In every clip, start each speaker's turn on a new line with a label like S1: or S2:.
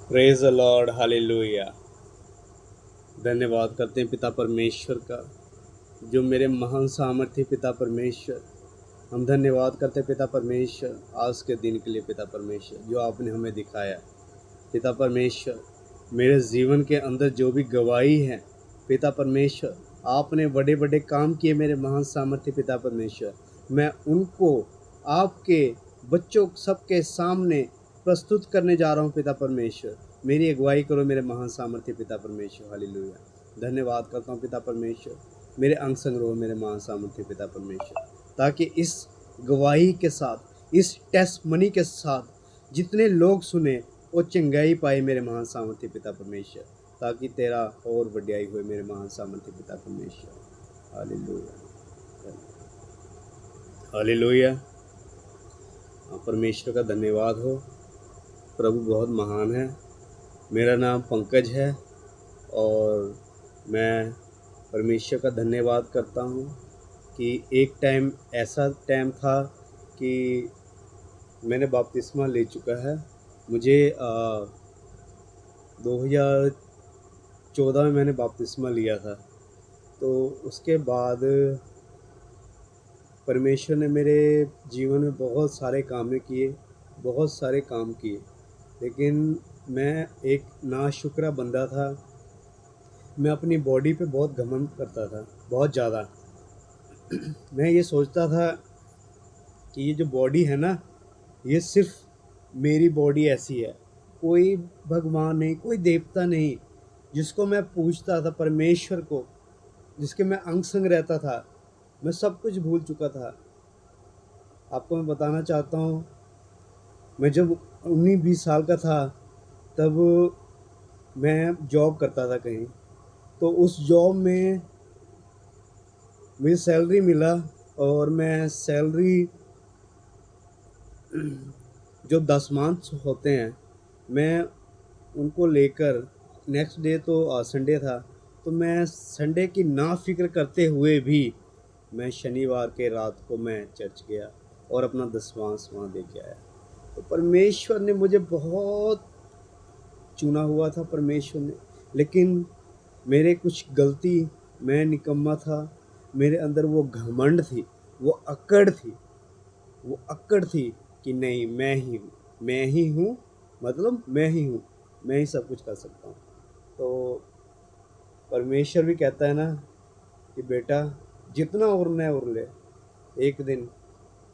S1: Praise the Lord, hallelujah. धन्यवाद करते हैं पिता परमेश्वर का, जो मेरे महान सामर्थ्य पिता परमेश्वर। हम धन्यवाद करते हैं पिता परमेश्वर आज के दिन के लिए पिता परमेश्वर, जो आपने हमें दिखाया पिता परमेश्वर। मेरे जीवन के अंदर जो भी गवाही है पिता परमेश्वर, आपने बड़े बड़े काम किए मेरे महान सामर्थ्य पिता परमेश्वर। मैं उनको आपके बच्चों सबके सामने प्रस्तुत करने जा रहा हूँ पिता परमेश्वर। मेरी अगुवाई करो मेरे महान सामर्थ्य पिता परमेश्वर, हालेलुया। धन्यवाद करता हूँ पिता परमेश्वर, मेरे अंग संग रहो मेरे महान सामर्थ्य पिता परमेश्वर, ताकि इस गवाही के साथ, इस टेस्ट मनी के साथ जितने लोग सुने वो चंगाई पाए मेरे महान सामर्थ्य पिता परमेश्वर, ताकि तेरा और वड्याई हुए मेरे महान सामर्थ्य पिता परमेश्वर, हालेलुया हालेलुया। परमेश्वर का धन्यवाद हो, प्रभु बहुत महान है। मेरा नाम पंकज है और मैं परमेश्वर का धन्यवाद करता हूँ कि एक टाइम ऐसा टाइम था कि मैंने बपतिस्मा ले चुका है। मुझे 2014 में मैंने बपतिस्मा लिया था। तो उसके बाद परमेश्वर ने मेरे जीवन में बहुत सारे काम किए, बहुत सारे काम किए, लेकिन मैं एक नाशुक्रा बंदा था। मैं अपनी बॉडी पे बहुत घमंड करता था, बहुत ज़्यादा। मैं ये सोचता था कि ये जो बॉडी है ना, ये सिर्फ मेरी बॉडी ऐसी है, कोई भगवान नहीं, कोई देवता नहीं जिसको मैं पूछता था, परमेश्वर को जिसके मैं अंग संग रहता था। मैं सब कुछ भूल चुका था। आपको मैं बताना चाहता हूँ, मैं जब 19-20 साल का था तब मैं जॉब करता था कहीं। तो उस जॉब में मुझे सैलरी मिला और मैं सैलरी जो दशमांश होते हैं, मैं उनको लेकर नेक्स्ट डे तो संडे था, तो मैं संडे की ना फिक्र करते हुए भी मैं शनिवार के रात को मैं चर्च गया और अपना दशमांश वहाँ दे के आया। तो परमेश्वर ने मुझे बहुत चुना हुआ था परमेश्वर ने, लेकिन मेरे कुछ गलती, मैं निकम्मा था, मेरे अंदर वो घमंड थी, वो अक्कड़ थी कि नहीं, मैं ही हूँ, मतलब मैं ही हूँ, मैं ही सब कुछ कर सकता हूँ। तो परमेश्वर भी कहता है ना कि बेटा जितना उड़ना है उड़ ले, एक दिन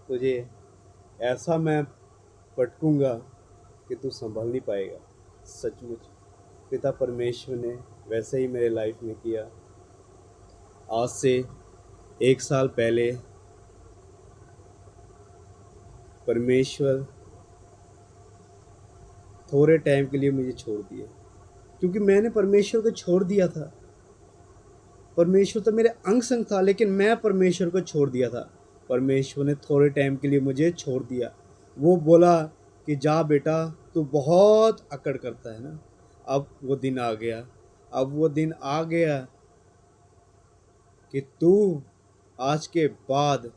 S1: तुझे ऐसा मैं पटकूंगा कि तू संभल नहीं पाएगा। सचमुच पिता परमेश्वर ने वैसे ही मेरे लाइफ में किया। आज से 1 साल पहले परमेश्वर थोड़े टाइम के लिए मुझे छोड़ दिए, क्योंकि मैंने परमेश्वर को छोड़ दिया था। परमेश्वर तो मेरे अंग संग था, लेकिन मैं परमेश्वर को छोड़ दिया था। परमेश्वर ने थोड़े टाइम के लिए मुझे छोड़ दिया। वो बोला कि जा बेटा, तू बहुत अकड़ करता है ना। अब वो दिन आ गया, अब वो दिन आ गया कि तू आज के बाद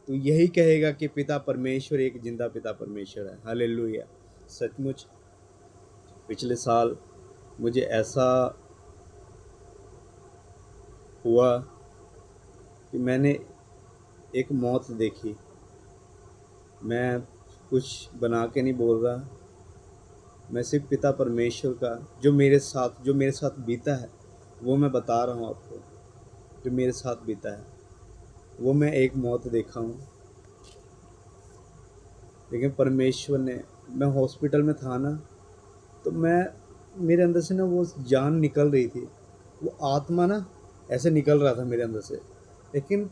S1: तू यही कहेगा कि पिता परमेश्वर एक जिंदा पिता परमेश्वर है। हालेलुया। सचमुच पिछले साल मुझे ऐसा हुआ कि मैंने एक मौत देखी। मैं कुछ बना के नहीं बोल रहा, मैं सिर्फ पिता परमेश्वर का जो मेरे साथ बीता है वो मैं बता रहा हूँ आपको। जो मेरे साथ बीता है वो मैं एक मौत देखा हूँ, लेकिन परमेश्वर ने, मैं हॉस्पिटल में था ना, तो मेरे अंदर से ना वो जान निकल रही थी, वो आत्मा ना ऐसे निकल रहा था मेरे अंदर से, लेकिन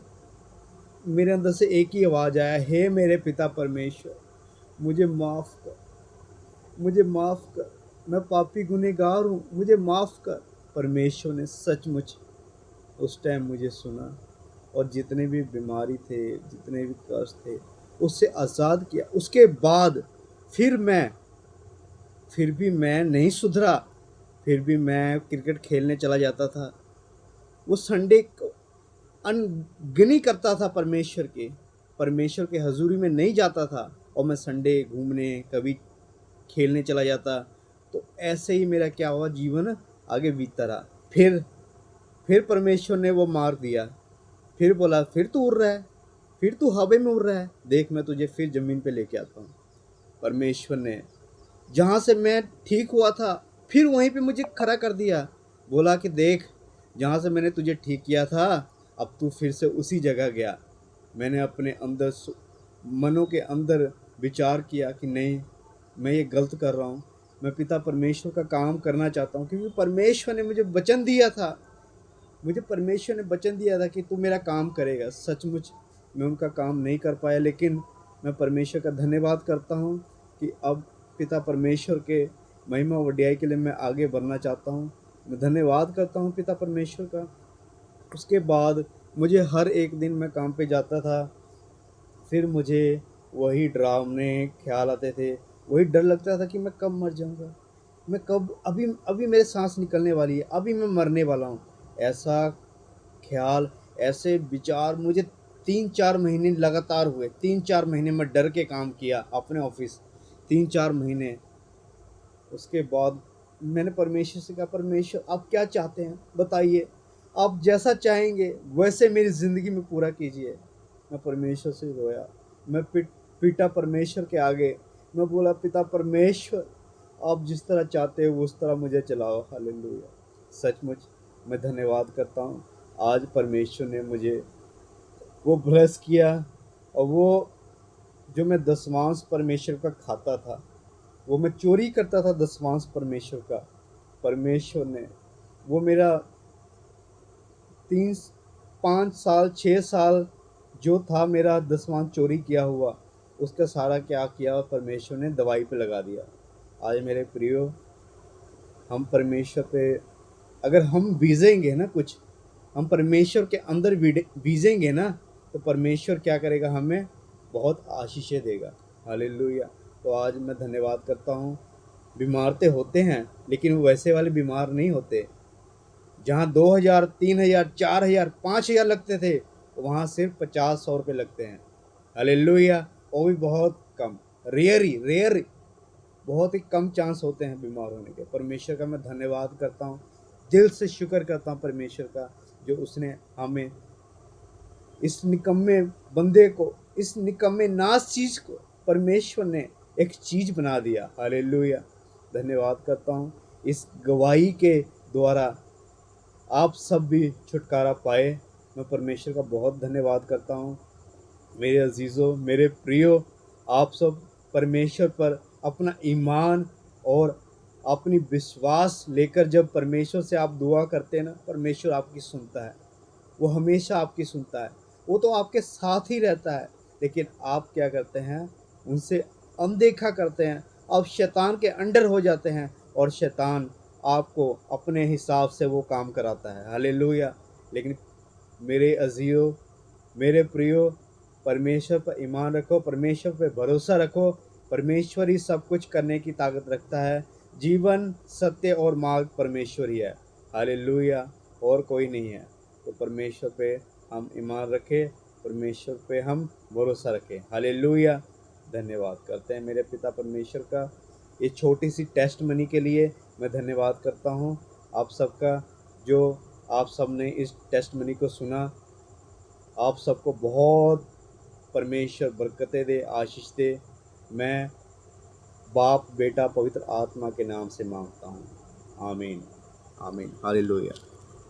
S1: मेरे अंदर से एक ही आवाज़ आया, हे मेरे पिता परमेश्वर, मुझे माफ़ कर, मुझे माफ़ कर, मैं पापी गुनहगार हूँ, मुझे माफ़ कर। परमेश्वर ने सचमुच उस टाइम मुझे सुना और जितने भी बीमारी थे, जितने भी कष्ट थे, उससे आज़ाद किया। उसके बाद फिर भी मैं नहीं सुधरा, फिर भी मैं क्रिकेट खेलने चला जाता था। वो संडे को अनगिनी करता था परमेश्वर के हजूरी में नहीं जाता था, और मैं संडे घूमने, कभी खेलने चला जाता। तो ऐसे ही मेरा क्या हुआ, जीवन आगे बीतता रहा। फिर परमेश्वर ने वो मार दिया। फिर बोला फिर तू उड़ रहा है, फिर तू हवा में उड़ रहा है, देख मैं तुझे फिर ज़मीन पे लेके आता हूँ। परमेश्वर ने जहाँ से मैं ठीक हुआ था फिर वहीं पे मुझे खड़ा कर दिया। बोला कि देख, जहाँ से मैंने तुझे ठीक किया था अब तू फिर से उसी जगह गया। मैंने अपने अंदर मनों के अंदर विचार किया कि नहीं, मैं ये गलत कर रहा हूँ। मैं पिता परमेश्वर का काम करना चाहता हूँ, क्योंकि परमेश्वर ने मुझे वचन दिया था। मुझे परमेश्वर ने वचन दिया था कि तू मेरा काम करेगा। सचमुच मैं उनका काम नहीं कर पाया, लेकिन मैं परमेश्वर का धन्यवाद करता हूँ कि अब पिता परमेश्वर के महिमा वड्याई के लिए मैं आगे बढ़ना चाहता हूँ। मैं धन्यवाद करता हूँ पिता परमेश्वर का। उसके बाद मुझे हर एक दिन मैं काम पे जाता था, फिर मुझे वही डरावने ख्याल आते थे, वही डर लगता था कि मैं कब मर जाऊँगा, मैं कब, अभी अभी मेरे सांस निकलने वाली है, अभी मैं मरने वाला हूँ। ऐसा ख्याल, ऐसे विचार मुझे 3-4 महीने लगातार हुए। 3-4 महीने मैं डर के काम किया अपने ऑफिस, 3-4 महीने। उसके बाद मैंने परमेश्वर से कहा, परमेश्वर आप क्या चाहते हैं बताइए, आप जैसा चाहेंगे वैसे मेरी ज़िंदगी में पूरा कीजिए। मैं परमेश्वर से रोया, मैं पिता परमेश्वर के आगे मैं बोला, पिता परमेश्वर आप जिस तरह चाहते हो उस तरह मुझे चलाओ। हालेलुया। सचमुच मैं धन्यवाद करता हूँ, आज परमेश्वर ने मुझे वो ब्लेस किया। और वो जो मैं दसवांश परमेश्वर का खाता था, वो मैं चोरी करता था दसवांश परमेश्वर का, परमेश्वर ने वो मेरा 3-5 साल 6 साल जो था मेरा दसवांश चोरी किया हुआ, उसका सारा क्या किया परमेश्वर ने दवाई पे लगा दिया। आज मेरे प्रियो, हम परमेश्वर पे अगर हम बीजेंगे ना, कुछ हम परमेश्वर के अंदर बीजेंगे ना, तो परमेश्वर क्या करेगा, हमें बहुत आशीषें देगा। हालेलुया। तो आज मैं धन्यवाद करता हूँ। बीमार तो होते हैं, लेकिन वो वैसे वाले बीमार नहीं होते। जहाँ 2000 3000 4000 5000 लगते थे, वहाँ सिर्फ 50-100 रुपये लगते हैं। हालेलुया। वो भी बहुत कम, रेयर, बहुत ही कम चांस होते हैं बीमार होने के। परमेश्वर का मैं धन्यवाद करता हूँ, दिल से शुक्र करता हूँ परमेश्वर का, जो उसने हमें इस निकम्मे बंदे को, इस निकम्मे नाश चीज़ को परमेश्वर ने एक चीज़ बना दिया। हालेलुया। धन्यवाद करता हूँ, इस गवाही के द्वारा आप सब भी छुटकारा पाए। मैं परमेश्वर का बहुत धन्यवाद करता हूँ। मेरे अजीज़ों, मेरे प्रियो, आप सब परमेश्वर पर अपना ईमान और अपनी विश्वास लेकर जब परमेश्वर से आप दुआ करते हैं ना, परमेश्वर आपकी सुनता है। वो हमेशा आपकी सुनता है। वो तो आपके साथ ही रहता है, लेकिन आप क्या करते हैं, उनसे अनदेखा करते हैं। आप शैतान के अंडर हो जाते हैं और शैतान आपको अपने हिसाब से वो काम कराता है। हालेलुया। लेकिन मेरे अजीज़ों, मेरे प्रियो, परमेश्वर पर ईमान रखो, परमेश्वर पर भरोसा रखो। परमेश्वर ही सब कुछ करने की ताकत रखता है। जीवन, सत्य और मार्ग परमेश्वर ही है। हालेलुया। और कोई नहीं है। तो परमेश्वर पे हम ईमान रखें, परमेश्वर पे हम भरोसा रखें। हालेलुया। धन्यवाद करते हैं मेरे पिता परमेश्वर का। ये छोटी सी टेस्ट मनी के लिए मैं धन्यवाद करता हूँ आप सबका, जो आप सब ने इस टेस्ट मनी को सुना। आप सबको बहुत परमेश्वर बरकतें दे, आशीष दे। मैं बाप, बेटा, पवित्र आत्मा के नाम से मांगता हूँ। आमीन, आमीन। हालेलुया।